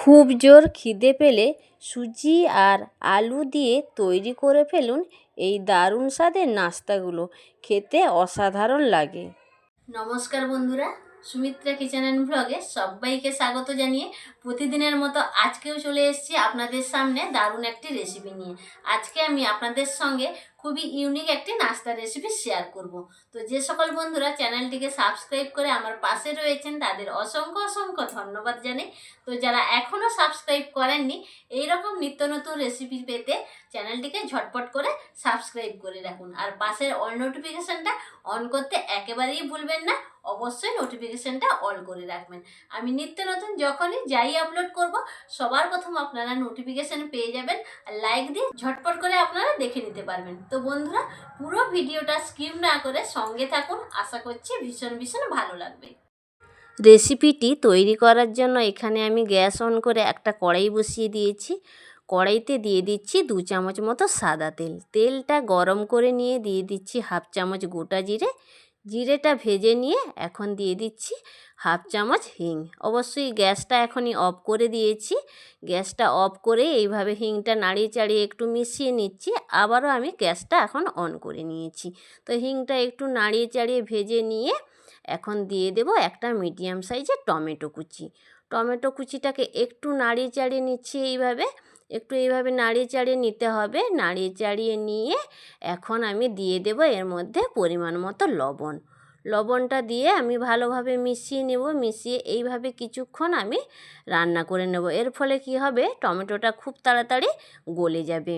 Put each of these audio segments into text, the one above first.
খুব জোর খিদে পেলে সুজি আর আলু দিয়ে তৈরি করে ফেলুন এই দারুণ স্বাদের নাস্তাগুলো। খেতে অসাধারণ লাগে। নমস্কার বন্ধুরা, সুমিত্রা কিচেন অ্যান্ড ব্লগে সবাইকে স্বাগত জানিয়ে প্রতিদিনের মতো আজকেও চলে এসেছি আপনাদের সামনে দারুণ একটি রেসিপি নিয়ে। আজকে আমি আপনাদের সঙ্গে খুবই ইউনিক একটি নাস্তা রেসিপি শেয়ার করব। তো যে সকল বন্ধুরা চ্যানেলটিকে সাবস্ক্রাইব করে আমার পাশে রয়েছেন তাদের অসংখ্য অসংখ্য ধন্যবাদ জানাই। তো যারা এখনও সাবস্ক্রাইব করেননি এইরকম নিত্য নতুন রেসিপি পেতে চ্যানেলটিকে ঝটপট করে সাবস্ক্রাইব করে রাখুন, আর পাশের অল নোটিফিকেশানটা অন করতে একেবারেই ভুলবেন না। অবশ্যই নোটিফিকেশানটা অল করে রাখবেন। আমি নিত্য নতুন যখনই যাই আপলোড করব সবার প্রথম আপনারা নোটিফিকেশান পেয়ে যাবেন, আর লাইক দিয়ে ঝটপট করে আপনারা দেখে নিতে পারবেন। তো বন্ধুরা, পুরো ভিডিওটা স্কিপ না করে সঙ্গে থাকুন, আশা করছি ভীষণ ভীষণ ভালো লাগবে। রেসিপিটি তৈরি করার জন্য এখানে আমি গ্যাস অন করে একটা কড়াই বসিয়ে দিয়েছি। কড়াইতে দিয়ে দিচ্ছি 2 চামচ মতো সাদা তেল। তেলটা গরম করে নিয়ে দিয়ে দিচ্ছি 1/2 চামচ গোটা জিরে। জিরেটা ভেজে নিয়ে এখন দিয়ে দিচ্ছি 1/2 চামচ হিং। অবশ্যই গ্যাসটা এখনই অফ করে দিয়েছি। গ্যাসটা অফ করে এইভাবে হিংটা নাড়িয়ে চাড়িয়ে একটু মিশিয়ে নিচ্ছি। আবারও আমি গ্যাসটা এখন অন করে নিয়েছি। তো হিংটা একটু নাড়িয়ে চাড়িয়ে ভেজে নিয়ে এখন দিয়ে দেব একটা মিডিয়াম সাইজের টমেটো কুচি। টমেটো কুচিটাকে একটু নাড়িয়ে চাড়িয়ে নিচ্ছি এইভাবে। একটু এইভাবে নাড়িয়ে চাড়িয়ে নিতে হবে। নাড়িয়ে চাড়িয়ে নিয়ে এখন আমি দিয়ে দেব এর মধ্যে পরিমাণ মতো লবণ। লবণটা দিয়ে আমি ভালোভাবে মিশিয়ে নেব। মিশিয়ে এইভাবে কিছুক্ষণ আমি রান্না করে নেব। এর ফলে কি হবে, টমেটোটা খুব তাড়াতাড়ি গলে যাবে।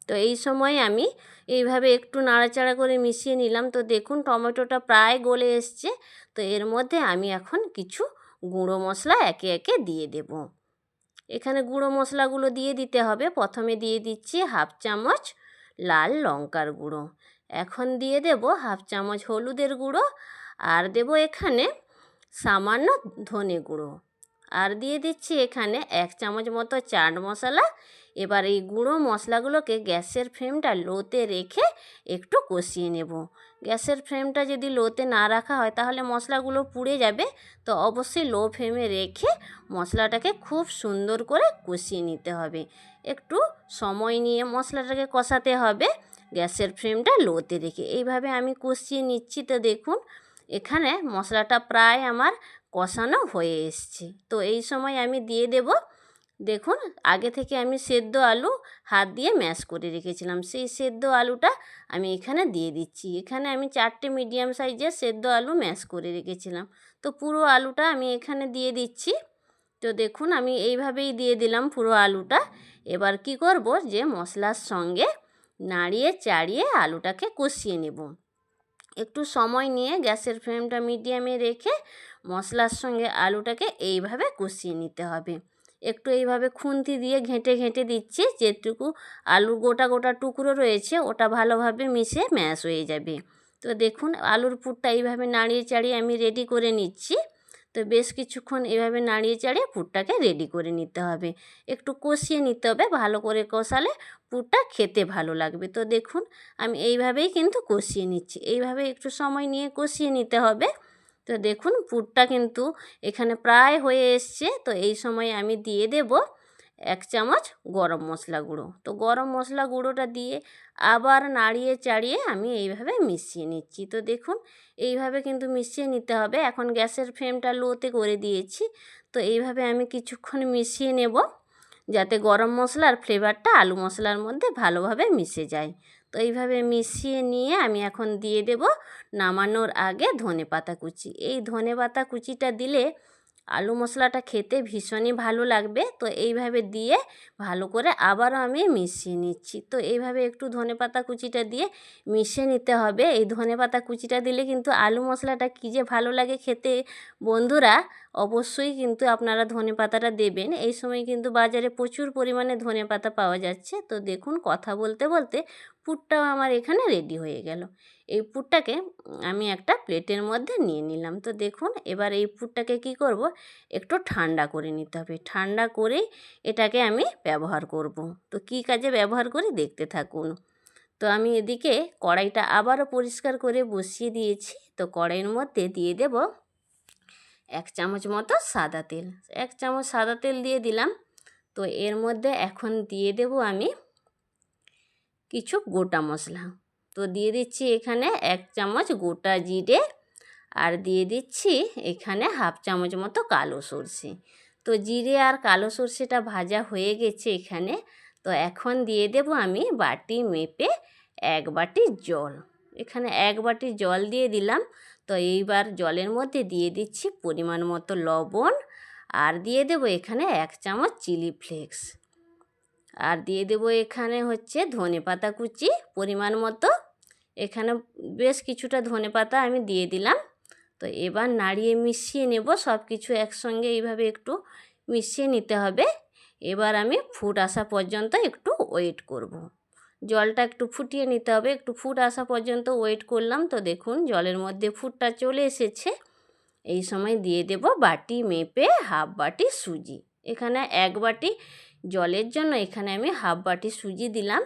তো এই সময় আমি এইভাবে একটু নাড়াচাড়া করে মিশিয়ে নিলাম। তো দেখুন টমেটোটা প্রায় গলে এসছে। তো এর মধ্যে আমি এখন কিছু গুঁড়ো মশলা একে একে দিয়ে দেব। এখানে গুঁড়ো মশলাগুলো দিয়ে দিতে হবে। প্রথমে দিয়ে দিচ্ছি 1/2 চামচ লাল লঙ্কার গুঁড়ো। এখন দিয়ে দেব 1/2 চামচ হলুদের গুঁড়ো। আর দেব এখানে সামান্য ধনে গুঁড়ো। আর দিয়ে দিচ্ছি এখানে 1 চামচ মতো চাট মশলা। এবার এই গুঁড়ো মশলাগুলোকে গ্যাসের ফ্লেমটা লোতে রেখে একটু কষিয়ে নেব। গ্যাসের ফ্লেমটা যদি লোতে না রাখা হয় তাহলে মশলাগুলো পুড়ে যাবে। তো অবশ্যই লো ফ্লেমে রেখে মশলাটাকে খুব সুন্দর করে কষিয়ে নিতে হবে। একটু সময় নিয়ে মশলাটাকে কষাতে হবে গ্যাসের ফ্লেমটা লোতে রেখে। এইভাবে আমি কষিয়ে নিচ্ছি। তো দেখুন এখানে মশলাটা প্রায় আমার কষানো হয়ে এসছে। তো এই সময় আমি দিয়ে দেব, দেখুন আগে থেকে আমি সেদ্ধ আলু হাত দিয়ে ম্যাশ করে রেখেছিলাম, সেই সেদ্ধ আলুটা আমি এখানে দিয়ে দিচ্ছি। এখানে আমি 4টে মিডিয়াম সাইজের সেদ্ধ আলু ম্যাশ করে রেখেছিলাম। তো পুরো আলুটা আমি এখানে দিয়ে দিচ্ছি। তো দেখুন আমি এইভাবেই দিয়ে দিলাম পুরো আলুটা। এবার কি করব, যে মশলার সঙ্গে নাড়িয়ে চাড়িয়ে আলুটাকে কষিয়ে নেব। একটু সময় নিয়ে গ্যাসের ফ্লেমটা মিডিয়ামে রেখে মশলার সঙ্গে আলুটাকে এইভাবে কষিয়ে নিতে হবে। একটু এইভাবে খুন্তি দিয়ে ঘেঁটে ঘেঁটে দিচ্ছি, যেটুকু আলুর গোটা গোটা টুকরো রয়েছে ওটা ভালোভাবে মিশে ম্যাশ হয়ে যাবে। তো দেখুন আলুর পুরটা এইভাবে নাড়িয়ে চাড়িয়ে আমি রেডি করে নিচ্ছি। তো বেশ কিছুক্ষণ এভাবে নাড়িয়ে চাড়িয়ে পুরটাকে রেডি করে নিতে হবে। একটু কষিয়ে নিতে হবে, ভালো করে কষালে পুরটা খেতে ভালো লাগবে। তো দেখুন আমি এইভাবেই কিন্তু কষিয়ে নিচ্ছি। এইভাবে একটু সময় নিয়ে কষিয়ে নিতে হবে। তো দেখুন পুরটা কিন্তু এখানে প্রায় হয়ে এসছে। তো এই সময় আমি দিয়ে দেব 1 চামচ গরম মশলা গুঁড়ো। তো গরম মশলা গুঁড়োটা দিয়ে আবার নাড়িয়ে চাড়িয়ে আমি এইভাবে মিশিয়ে নিচ্ছি। তো দেখুন এইভাবে কিন্তু মিশিয়ে নিতে হবে। এখন গ্যাসের ফ্লেমটা লোতে করে দিয়েছি। তো এইভাবে আমি কিছুক্ষণ মিশিয়ে নেব, যাতে গরম মশলার ফ্লেভারটা আলু মশলার মধ্যে ভালোভাবে মিশে যায়। তো এইভাবে মিশিয়ে নিয়ে আমি এখন দিয়ে দেব নামানোর আগে ধনেপাতা কুচি। এই ধনেপাতা কুচিটা দিলে আলু মশলাটা খেতে ভীষণই ভালো লাগবে। তো এইভাবে দিয়ে ভালো করে আবারও আমি মিশিয়ে নিচ্ছি। তো এইভাবে একটু ধনেপাতা কুচিটা দিয়ে মিশিয়ে নিতে হবে। এই ধনেপাতা কুচিটা দিলে কিন্তু আলু মশলাটা কী যে ভালো লাগে খেতে। বন্ধুরা অবশ্যই কিন্তু আপনারা ধনেপাতাটা দেবেন। এই সময় কিন্তু বাজারে প্রচুর পরিমাণে ধনেপাতা পাওয়া যাচ্ছে। তো দেখুন কথা বলতে বলতে পুরটাও আমার এখানে রেডি হয়ে গেল। এই পুরটাকে আমি একটা প্লেটের মধ্যে নিয়ে নিলাম। তো দেখুন এবার এই পুরটাকে কি করব, একটু ঠান্ডা করে নিতে হবে। ঠান্ডা করেই এটাকে আমি ব্যবহার করব। তো কী কাজে ব্যবহার করি দেখতে থাকুন। তো আমি এদিকে কড়াইটা আবারও পরিষ্কার করে বসিয়ে দিয়েছি। তো কড়াইয়ের মধ্যে দিয়ে দেব 1 চামচ মতো সাদা তেল। 1 চামচ সাদা তেল দিয়ে দিলাম। তো এর মধ্যে এখন দিয়ে দেব আমি কিছু গোটা মশলা। তো দিয়ে দিচ্ছি এখানে 1 চামচ গোটা জিরে, আর দিয়ে দিচ্ছি এখানে 1/2 চামচ মতো কালো সর্ষে। তো জিরে আর কালো সর্ষেটা ভাজা হয়ে গেছে এখানে। তো এখন দিয়ে দেব আমি বাটি মেপে 1 বাটি জল। এখানে 1 বাটি জল দিয়ে দিলাম। তো এইবার জলের মধ্যে দিয়ে দিচ্ছি পরিমাণ মতো লবণ, আর দিয়ে দেব এখানে 1 চামচ চিলি ফ্লেক্স, আর দিয়ে দেব এখানে হচ্ছে ধনেপাতা কুচি পরিমাণ মতো। এখানে বেশ কিছুটা ধনেপাতা আমি দিয়ে দিলাম। তো এবার নাড়িয়ে মিশিয়ে নেব সব কিছু একসঙ্গে, এইভাবে একটু মিশিয়ে নিতে হবে। এবার আমি ফুট আসা পর্যন্ত একটু ওয়েট করব। জলটা একটু ফুটিয়ে নিতে হবে, একটু ফুট আসা পর্যন্ত ওয়েট করলাম। তো দেখুন জলের মধ্যে ফুটটা চলে এসেছে। এই সময় দিয়ে দেব বাটি মেপে 1/2 বাটি সুজি। এখানে 1 বাটি জলের জন্য এখানে আমি 1/2 বাটি সুজি দিলাম।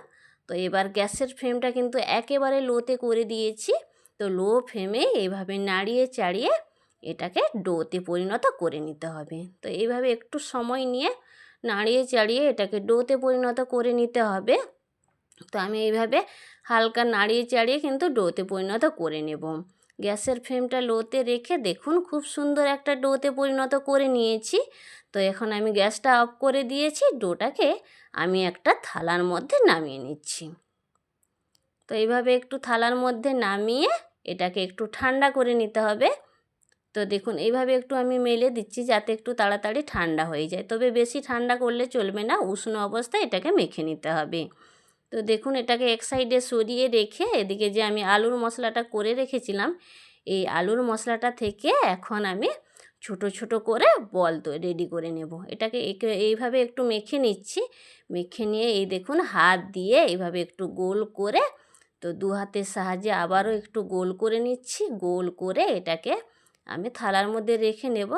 তো এবার গ্যাসের ফ্লেমটা কিন্তু একেবারে লোতে করে দিয়েছি। তো লো ফ্লেমে এইভাবে নাড়িয়ে চাড়িয়ে এটাকে ডোতে পরিণত করে নিতে হবে। তো এইভাবে একটু সময় নিয়ে নাড়িয়ে চাড়িয়ে এটাকে ডোতে পরিণত করে নিতে হবে। তো আমি এইভাবে হালকা নাড়িয়ে চাড়িয়ে কিন্তু ডোতে পরিণত করে নেব। গ্যাসের ফ্লেমটা লোতে রেখে দেখুন খুব সুন্দর একটা ডোতে পরিণত করে নিয়েছি। তো এখন আমি গ্যাসটা অফ করে দিয়েছি। ডোটাকে আমি একটা থালার মধ্যে নামিয়ে নিচ্ছি। তো এইভাবে একটু থালার মধ্যে নামিয়ে এটাকে একটু ঠান্ডা করে নিতে হবে। তো দেখুন এইভাবে একটু আমি মেলে দিচ্ছি যাতে একটু তাড়াতাড়ি ঠান্ডা হয়ে যায়, তবে বেশি ঠান্ডা করলে চলবে না, উষ্ণ অবস্থায় এটাকে মেখে নিতে হবে। তো দেখুন এটাকে এক সাইডে সরিয়ে রেখে এদিকে যে আমি আলুর মশলাটা করে রেখেছিলাম, এই আলুর মশলাটা থেকে এখন আমি ছোট ছোট করে বল তো রেডি করে নেব। এটাকে এইভাবে একটু মেখে নিচ্ছি। মেখে নিয়ে এই দেখুন হাত দিয়ে এইভাবে একটু গোল করে, তো দু হাতের সাহায্যে আবারও একটু গোল করে নিচ্ছি। গোল করে এটাকে আমি থালার মধ্যে রেখে নেব।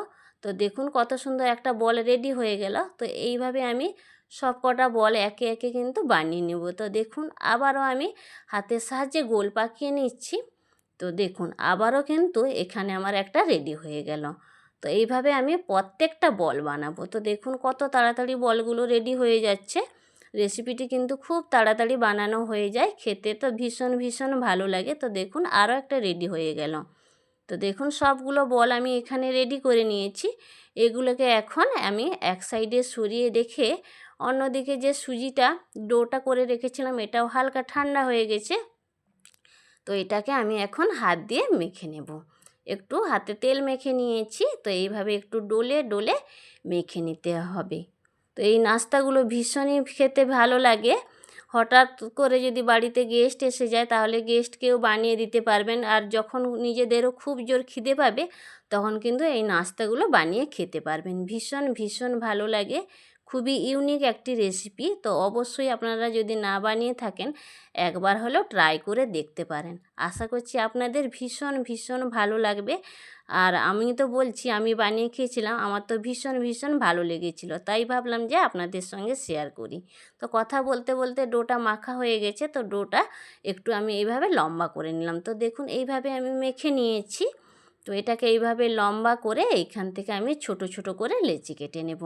তো দেখুন কত সুন্দর একটা বল রেডি হয়ে গেল। তো এইভাবে আমি সব কটা বল একে একে কিন্তু বানিয়ে নেব। তো দেখুন আবারও আমি হাতের সাহায্যে গোল পাকিয়ে নিচ্ছি। তো দেখুন আবারও কিন্তু এখানে আমার একটা রেডি হয়ে গেল। তো এইভাবে আমি প্রত্যেকটা বল বানাবো। তো দেখুন কত তাড়াতাড়ি বলগুলো রেডি হয়ে যাচ্ছে। রেসিপিটি কিন্তু খুব তাড়াতাড়ি বানানো হয়ে যায়, খেতে তো ভীষণ ভীষণ ভালো লাগে। তো দেখুন আরও একটা রেডি হয়ে গেল। তো দেখুন সবগুলো বল আমি এখানে রেডি করে নিয়েছি। এগুলোকে এখন আমি এক সাইডে সরিয়ে রেখে অন্যদিকে যে সুজিটা ডোটা করে রেখেছিলাম এটাও হালকা ঠান্ডা হয়ে গেছে। তো এটাকে আমি এখন হাত দিয়ে মেখে নেব। একটু হাতে তেল মেখে নিয়েছি। তো এইভাবে একটু ডলে ডলে মেখে নিতে হবে। তো এই নাস্তাগুলো ভীষণই খেতে ভালো লাগে। হঠাৎ করে যদি বাড়িতে গেস্ট এসে যায় তাহলে গেস্টকেও বানিয়ে দিতে পারবেন। আর যখন নিজেদেরও খুব জোর খিদে পাবে তখন কিন্তু এই নাস্তাগুলো বানিয়ে খেতে পারবেন। ভীষণ ভীষণ ভালো লাগে, খুবই ইউনিক একটি রেসিপি। তো অবশ্যই আপনারা যদি না বানিয়ে থাকেন একবার হলেও ট্রাই করে দেখতে পারেন। আশা করছি আপনাদের ভীষণ ভীষণ ভালো লাগবে। আর আমি তো বলছি আমি বানিয়ে খেয়েছিলাম, আমার তো ভীষণ ভীষণ ভালো লেগেছিল, তাই ভাবলাম যে আপনাদের সঙ্গে শেয়ার করি। তো কথা বলতে বলতে ডোটা মাখা হয়ে গেছে। তো ডোটা একটু আমি এইভাবে লম্বা করে নিলাম। তো দেখুন এইভাবে আমি মেখে নিয়েছি। তো এটাকে এইভাবে লম্বা করে এইখান থেকে আমি ছোট ছোট করে লেচি কেটে নেব।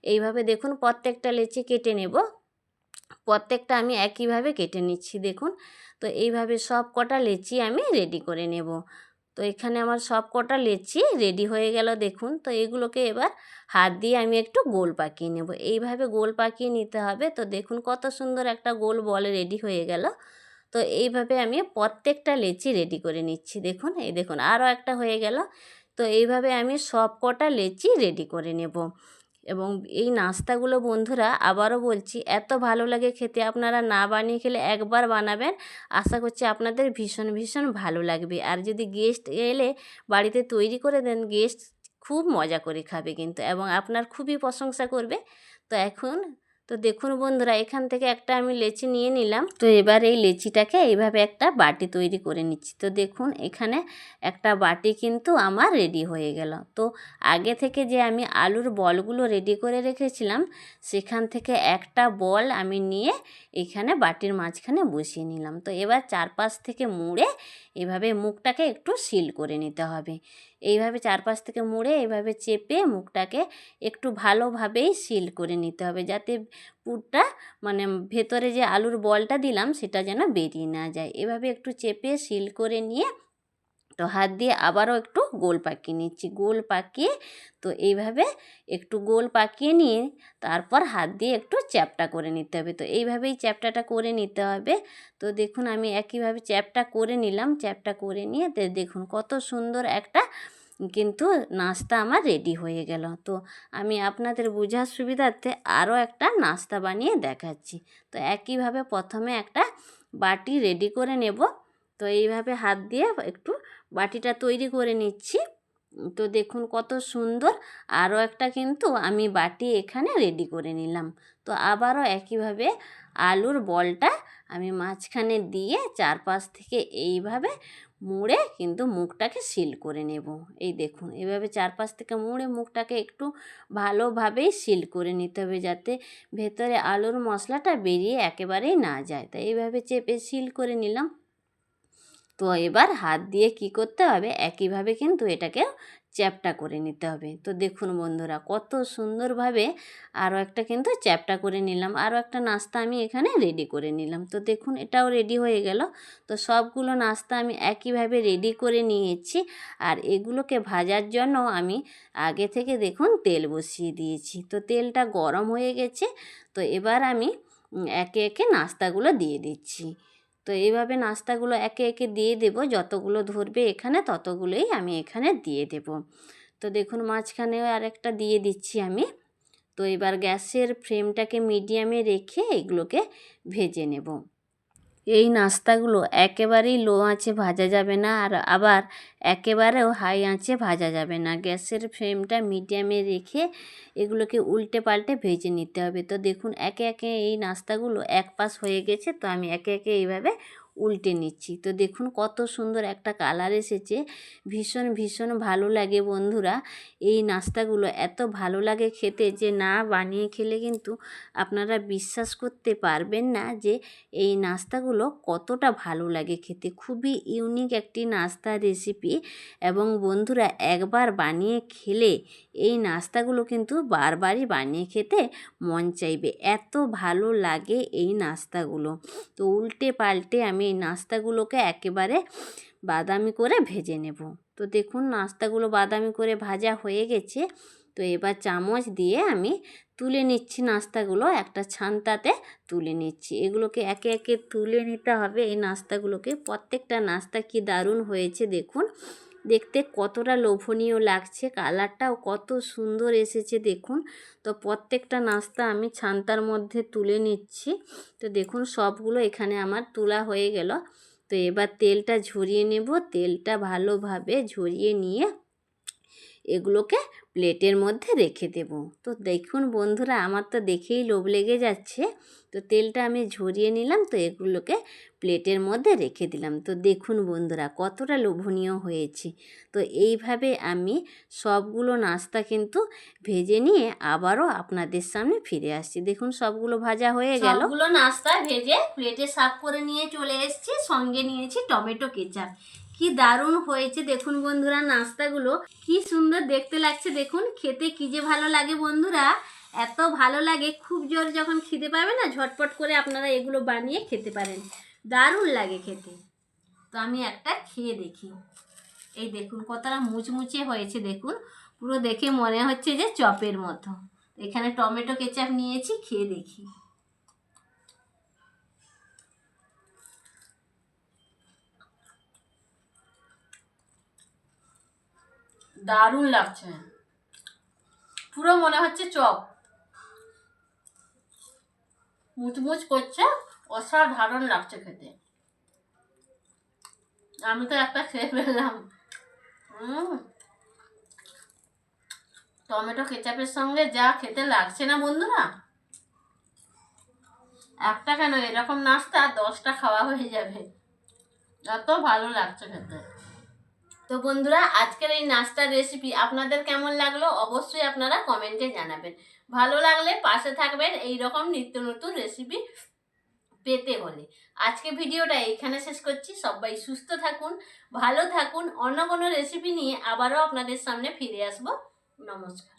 এইভাবে দেখুন প্রত্যেকটা লেচি কেটে নেব। প্রত্যেকটা আমি একইভাবে কেটে নিচ্ছি দেখুন। তো এইভাবে সব কটা লেচি আমি রেডি করে নেব। তো এখানে আমার সব কটা লেচি রেডি হয়ে গেল দেখুন। তো এগুলোকে এবার হাত দিয়ে আমি একটু গোল পাকিয়ে নেব। এইভাবে গোল পাকিয়ে নিতে হবে। তো দেখুন কত সুন্দর একটা গোল বল রেডি হয়ে গেল। তো এইভাবে আমি প্রত্যেকটা লেচি রেডি করে নিচ্ছি দেখুন। এই দেখুন আরও একটা হয়ে গেল। তো এইভাবে আমি সব কটা লেচি রেডি করে নেব। এবং এই নাস্তাগুলো বন্ধুরা আবারও বলছি এত ভালো লাগে খেতে, আপনারা না বানিয়ে খেলে একবার বানাবেন, আশা করছি আপনাদের ভীষণ ভীষণ ভালো লাগবে। আর যদি গেস্ট এলে বাড়িতে তৈরি করে দেন, গেস্ট খুব মজা করে খাবে কিন্তু, এবং আপনার খুবই প্রশংসা করবে। তো দেখুন বন্ধুরা এখান থেকে একটা আমি লেচি নিয়ে নিলাম। তো এবার এই লেচিটাকে এইভাবে একটা বাটি তৈরি করে নিচ্ছি। তো দেখুন এখানে একটা বাটি কিন্তু আমার রেডি হয়ে গেল। তো আগে থেকে যে আমি আলুর বলগুলো রেডি করে রেখেছিলাম সেখান থেকে একটা বল আমি নিয়ে এখানে বাটির মাঝখানে বসিয়ে নিলাম। তো এবার চারপাশ থেকে মুড়ে এভাবে মুখটাকে একটু সিল করে নিতে হবে। এইভাবে চারপাশ থেকে মুড়ে এইভাবে চেপে মুখটাকে একটু ভালোভাবেই সিল করে নিতে হবে, যাতে পুরটা মানে ভেতরে যে আলুর বলটা দিলাম সেটা যেন বেরিয়ে না যায়। এভাবে একটু চেপে সিল করে নিয়ে তো হাত দিয়ে আবারও একটু গোল পাকিয়ে নিচ্ছি। গোল পাকিয়ে তো এইভাবে একটু গোল পাকিয়ে নিয়ে তারপর হাত দিয়ে একটু চ্যাপ্টা করে নিতে হবে। তো এইভাবেই চ্যাপ্টাটা করে নিতে হবে। তো দেখুন আমি একইভাবে চ্যাপ্টা করে নিলাম। চ্যাপ্টা করে নিয়ে দেখুন কত সুন্দর একটা কিন্তু নাস্তা আমার রেডি হয়ে গেল। তো আমি আপনাদের বোঝার সুবিধার্থে আরও একটা নাস্তা বানিয়ে দেখাচ্ছি। তো একইভাবে প্রথমে একটা বাটি রেডি করে নেব। তো এইভাবে হাত দিয়ে একটু বাটিটা তৈরি করে নিচ্ছি। তো দেখুন কত সুন্দর আরও একটা কিন্তু আমি বাটি এখানে রেডি করে নিলাম। তো আবারও একইভাবে আলুর বলটা আমি মাঝখানে দিয়ে চারপাশ থেকে এইভাবে মুড়ে কিন্তু মুখটাকে সিল করে নেব। এই দেখুন এইভাবে চারপাশ থেকে মুড়ে মুখটাকে একটু ভালোভাবেই সিল করে নিতে হবে, যাতে ভেতরে আলুর মশলাটা বেরিয়ে একেবারেই না যায়। তো এইভাবে চেপে সিল করে নিলাম। তো এবার হাত দিয়ে কি করতে হবে, একইভাবে কিন্তু এটাকে চ্যাপ্টা করে নিতে হবে। তো দেখুন বন্ধুরা কত সুন্দরভাবে আরও একটা কিন্তু চ্যাপ্টা করে নিলাম। আরও একটা নাস্তা আমি এখানে রেডি করে নিলাম। তো দেখুন এটাও রেডি হয়ে গেল। তো সবগুলো নাস্তা আমি একইভাবে রেডি করে নিয়েছি। আর এগুলোকে ভাজার জন্য আমি আগে থেকে দেখুন তেল বসিয়ে দিয়েছি। তো তেলটা গরম হয়ে গেছে। তো এবার আমি একে একে নাস্তাগুলো দিয়ে দিচ্ছি। তো এইভাবে নাস্তাগুলো একে একে দিয়ে দেব, যতগুলো ধরবে এখানে ততগুলোই আমি এখানে দিয়ে দেব। তো দেখুন মাঝখানেও আরেকটা দিয়ে দিচ্ছি আমি। তো এবার গ্যাসের ফ্লেমটাকে মিডিয়ামে রেখে এগুলোকে ভেজে নেব। এই নাস্তাগুলো একেবারেই লো আঁচে ভাজা যাবে না, আর আবার একেবারেও হাই আঁচে ভাজা যাবে না। গ্যাসের ফ্লেমটা মিডিয়ামে রেখে এগুলোকে উল্টে পাল্টে ভেজে নিতে হবে। তো দেখুন একে একে এই নাস্তাগুলো এক পাশ হয়ে গেছে। তো আমি একে একে এইভাবে উল্টে নিচ্ছি। তো দেখুন কত সুন্দর একটা কালার এসেছে। ভীষণ ভীষণ ভালো লাগে বন্ধুরা। এই নাস্তাগুলো এত ভালো লাগে খেতে যে না বানিয়ে খেলে কিন্তু আপনারা বিশ্বাস করতে পারবেন না যে এই নাস্তাগুলো কতটা ভালো লাগে খেতে। খুবই ইউনিক একটি নাস্তার রেসিপি, এবং বন্ধুরা একবার বানিয়ে খেলে এই নাস্তাগুলো কিন্তু বারবারই বানিয়ে খেতে মন চাইবে, এত ভালো লাগে এই নাস্তাগুলো। তো উল্টে পাল্টে আমি এই নাস্তাগুলোকে একেবারে বাদামি করে ভেজে নেব। তো দেখুন নাস্তাগুলো বাদামি করে ভাজা হয়ে গেছে। তো এবার চামচ দিয়ে আমি তুলে নিচ্ছি নাস্তাগুলো, একটা ছান্তাতে তুলে নিচ্ছি। এগুলোকে একে একে তুলে নিতে হবে এই নাস্তাগুলোকে। প্রত্যেকটা নাস্তা কি দারুণ হয়েছে দেখুন, দেখতে কতটা লোভনীয় লাগছে, কালারটাও কত সুন্দর এসেছে দেখুন। তো প্রত্যেকটা নাস্তা আমি ছান্তার মধ্যে তুলে নিচ্ছি। তো দেখুন সবগুলো এখানে আমার তোলা হয়ে গেল। তো এবার তেলটা ঝরিয়ে নেব। তেলটা ভালোভাবে ঝরিয়ে নিয়ে এগুলোকে প্লেটের মধ্যে রেখে দেব। তো দেখুন বন্ধুরা আমার তো দেখেই লোভ লেগে যাচ্ছে। তো তেলটা আমি ঝরিয়ে নিলাম। তো এগুলোকে প্লেটের মধ্যে রেখে দিলাম। তো দেখুন বন্ধুরা কতটা লোভনীয় হয়েছে। তো এইভাবে আমি সবগুলো নাস্তা কিন্তু ভেজে নিয়ে আবারও আপনাদের সামনে ফিরে আসছি। দেখুন সবগুলো ভাজা হয়ে গেল। সবগুলো নাস্তা ভেজে প্লেটে সার্ভ করে নিয়ে চলে এসেছি। সঙ্গে নিয়েছি টমেটো কেচাপ। কি দারুণ হয়েছে দেখুন বন্ধুরা নাস্তাগুলো, কি সুন্দর দেখতে লাগছে দেখুন। খেতে কি যে ভালো লাগে বন্ধুরা, এত ভালো লাগে। খুব জোর যখন খিদে পাবে না, ঝটপট করে আপনারা এগুলো বানিয়ে খেতে পারেন, দারুণ লাগে খেতে। তো আমি একটা খেয়ে দেখি। এই দেখুন কতটা মুচমুচে হয়েছে দেখুন, পুরো দেখে মনে হচ্ছে যে চপের মতো। এখানে টমেটো কেচাপ নিয়েছি, খেয়ে দেখি। দারুণ লাগছে, পুরো মনে হচ্ছে চপ, মুচমুচ করছে, অসাধারণ লাগছে খেতে। আমি তো একটা খেয়ে ফেললাম। টমেটো কেচাপের সঙ্গে যা খেতে লাগছে না বন্ধুরা, একটা কেন এরকম নাস্তা 10টা খাওয়া হয়ে যাবে, এত ভালো লাগছে খেতে। তো বন্ধুরা আজকের এই নাস্তার রেসিপি আপনাদের কেমন লাগলো অবশ্যই আপনারা কমেন্টে জানাবেন। ভালো লাগলে পাশে থাকবেন এই রকম নিত্য নতুন রেসিপি পেতে হলে। আজকে ভিডিওটা এখানে শেষ করছি। সবাই সুস্থ থাকুন, ভালো থাকুন। অন্য কোনো রেসিপি নিয়ে আবারও আপনাদের সামনে ফিরে আসবো। নমস্কার।